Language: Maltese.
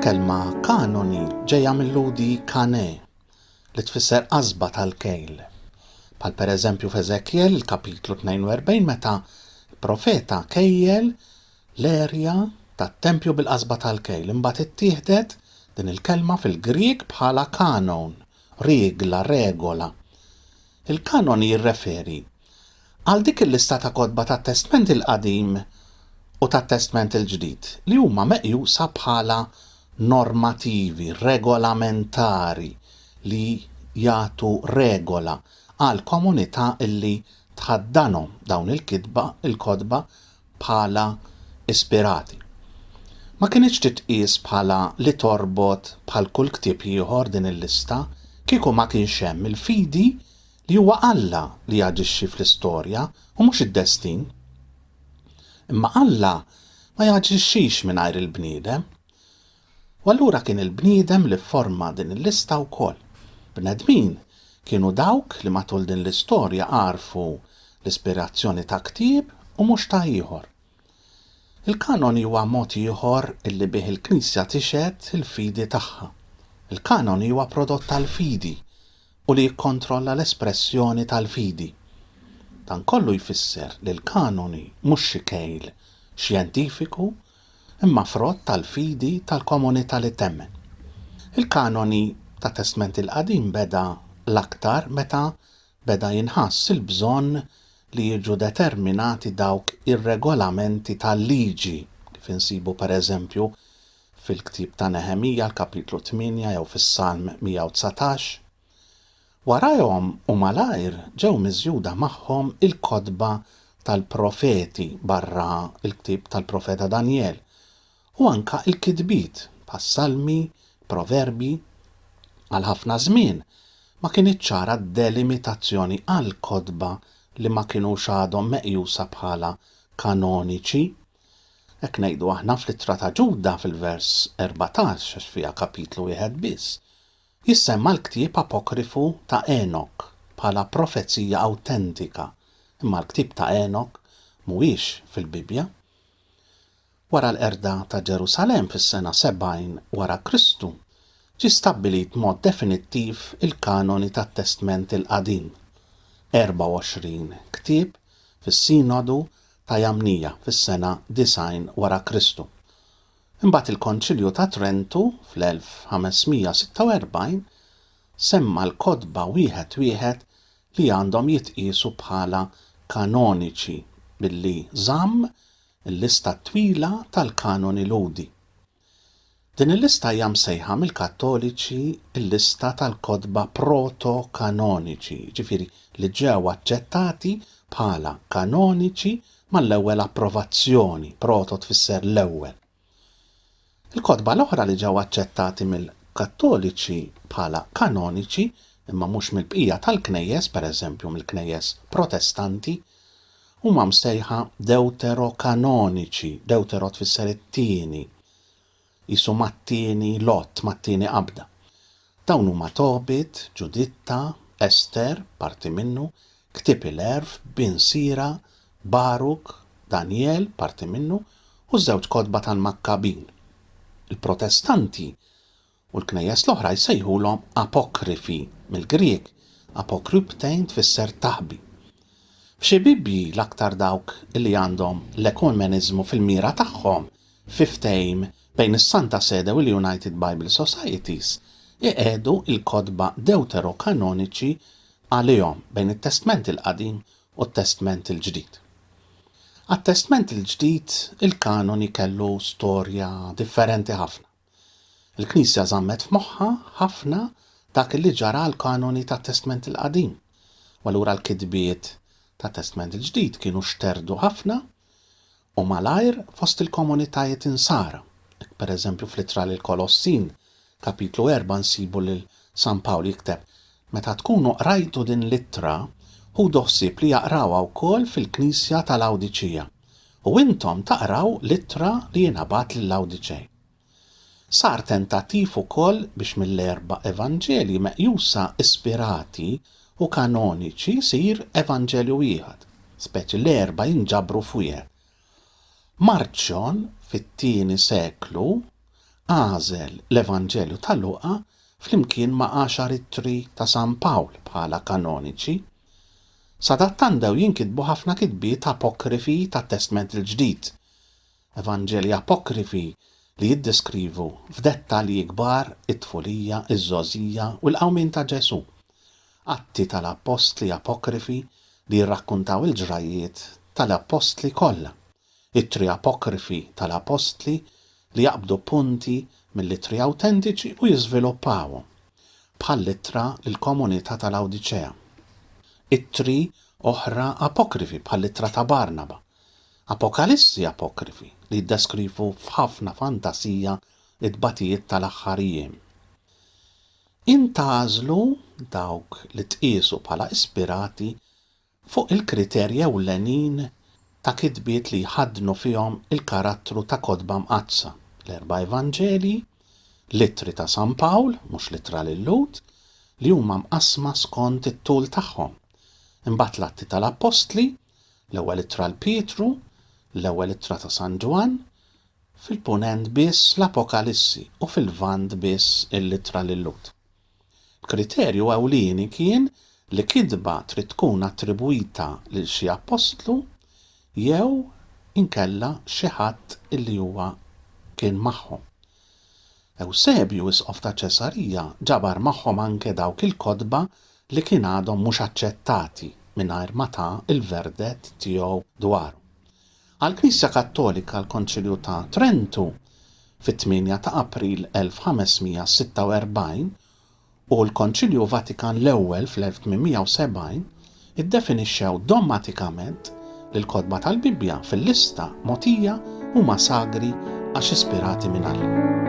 Il-kelma kanoni ġejja mill-ludi kane li tfisser qasba tal-kejl. Bħal pereżempju f'Eżekjel il-kapitlu 42 meta il-profeta kejjel l-erja tat-tempju bil-qasba tal-kejl. Imbagħad ittieħdet din il-kelma fil-Grieg bħala kanon, rigla, regola. Il-kanoni jirreferi għal dik il-lista ta' kotba tat-Testament il-Qadim u tat-Testament il-Ġdid li huma meqjusa bħala normativi, regolamentari li jagħtu regola għal komunità illi tħaddanhom dawn il-kotba bħala ispirati. Ma kienx titqies bħala li torbot bħal kull ktieb ieħor din il-lista kieku ma kienx hemm il-fidi li huwa Alla li jaġixxi fl-istorja u mhux id-destin. Imma Alla ma jaġixxix mingħajr il-bniedem. U allura kien il-bniedem li forma din il-lista wkoll. Bnedmin kienu dawk li matul din l-istorja għarfu l-ispirazzjoni ta' ktieb u mhux ta' ieħor. Il-kanoni huwa mod ieħor illi bih il-Knisja tixed il-fidi tagħha. Il-kanoni huwa prodott tal-fidi u li jikkontrolla l-espressjoni tal-fidi. Dan kollu jfisser li l-kanoni mhux xi kejl xjentifiku imma frott tal-fidi tal-komunità li temmen. Il-kanoni ta' Testament il-Qadim beda l-aktar meta beda jinħass il-bżonn li jiġu determinati dawk ir-regolamenti tal-liġi kif insibu pereżempju fil-ktieb ta' Nehemija l-kapitlu 8 jew fis-Salm 119. Warahom u malajr ġew miżjuda magħhom il-kotba tal-profeti barra il-ktieb tal-profeta Danjel u anka il-kitbiet pas-salmi, proverbi. Għal ħafna żmien ma kienx ċara delimitazzjoni għal kotba li ma kinux għadhom meqjusa bħala kanoniċi. Hekk ngħidu aħna fl-Ittra ta' Ġuda fil-vers 14 għax fiha kapitlu wieħed biss. Jissemma l-ktieb apokrifu ta' Enok bħala profezija awtentika, imma l-ktieb ta' Enok mhuwiex fil-Bibbja. Wara l-qerda ta' Ġerusalem fis-sena 70 wara Kristu ġie stabbilit mod definittiv il-kanoni tat-Testament il-Qadim. 24 ktieb fis-Sinodu ta' Jamnija fis-sena 90 wara Kristu. Imbagħad il-Konċilju ta' Trentu fl-1546 semma l-kotba wieħed li għandhom jitqiesu bħala kanoniċi billi żamm il-lista twila tal-kanoni ludi. Din il-lista hija msejħa mill-Kattoliċi il-lista tal-kotba proto-kanoniċi, ġifieri li ġew aċċettati bħala kanoniċi mal-ewwel approvazzjoni, proto tfisser l-ewwel. Il-kotba l-oħra li ġew aċċettati mill-Kattoliċi bħala kanoniċi imma mhux mill-bqija tal-knejjes, pereżempju mill-knejjes Protestanti, huma msejħa deuterokanoniċi, deutero tfisser it-tieni, isu mat-tieni lot, mat-tieni qabda. Dawn huma Tobit, Ġuditta, Ester, parti minnu, Ktieb il-Erf, Bin Sira, Baruk, Danjel, parti minnu, u żewġ kotba tal-Makkabin. Il-Protestanti u l-knejjes l-oħra jsejħulhom apokrifi, mill-Grieg apokryptein tfisser taħbi. F'xi Bibbji l-aktar dawk li għandhom l-ekumeniżmu fil-mira tagħhom fiftejm bejn is-Santa Sede u l-United Bible Societies iqiegħdu il-kotba deuterokanoniċi għalihom bejn it-Testament il-Qadim u t-Testament il-Ġdid. Għat-Testament il-Ġdid il-kanoni kellu storja differenti ħafna. Il-Knisja żammet f'moħħha ħafna dak li ġara l-kanoni tat-Testament il-Qadim. U allura l-kitbiet tat-Testament il-Ġdid kienu xterdu ħafna u malajr fost il-komunitajiet insara. Pereżempju fl-Ittra lill-Kolossin, kapitlu 4 nsibu lil San Pawl jikteb: meta tkunu qrajtu din l-ittra ħudu ħsieb li jaqrawha wkoll fil-Knisja tal-Lawdiċija u intom taqraw l-ittra li jingħabat lill-Lawdiċej. Sar tentattiv ukoll biex mill-erba' evanġelji meqjusa ispirati u kanoniċi sir evanġelju wieħed, speċi l-erba' jinġabru f'wieħed. Marċjon fit-tieni seklu għażel l-Evanġelju ta' Luqa flimkien ma' 10 ittri ta' San Pawl bħala kanoniċi. Sadattandew jinkitbu ħafna kitbiet apokrifi tat-Testament il-Ġdid, Evanġelji apokrifi li jiddeskrivu f'dettalji kbar it-tfulija, iż-żożija u l-qawmien ta' Ġesu, atti tal-apostli apokrifi li jirrakkuntaw il-ġrajiet tal-apostli kollha, ittri apokrifi tal-apostli li jaqbdu punti mill-ittri awtentiċi u jiżviluppawhom, bħall-ittra lill-komunità tal-Awdiċea. Ittri oħra apokrifi bħall-ittra ta' Barnaba, apokalissi apokrifi li jiddeskrivu f'ħafna fantasija id-batijiet tal-aħħarijiem. Intażlu dawk li tqiesu bħala ispirati fuq il-kriterji ewlenin ta' kitbiet li jħaddnu fihom il-karattru ta' kotba mqazza, l-4 Evanġelji, l-ittri ta' San Pawl, mhux littra lil Lut, li huma mqasma skont it-tul tagħhom. Imbagħad l-atti tal-Apostli, l-ewwel ittra l Pietru, l-ewwel ittra ta' San Ġwan, fil-punent biss l-Apokalissi u fil-vant biss il-littra lil Lut. Kriterju ewlieni kien li kidba trid tkun attribwita lil xi apostlu jew inkella xi ħadd illi huwa kien magħhom. Ewsebju isqof ta' Ċesarija ġabar magħhom anke dawk il-kotba li kien għadhom mhux aċċettati mingħajr ma ta' il-verdett tiegħu dwaru. Għall-Knisja Kattolika l-Konċilju ta' Trentu fit-8 ta' April 1546 u l-Konċilju Vatikan l-ewwel fl-1870 iddefinixxew dogmatikament li l-kotba tal-Bibbja fil-lista mogħtija huma sagri għax ispirati minn Alla.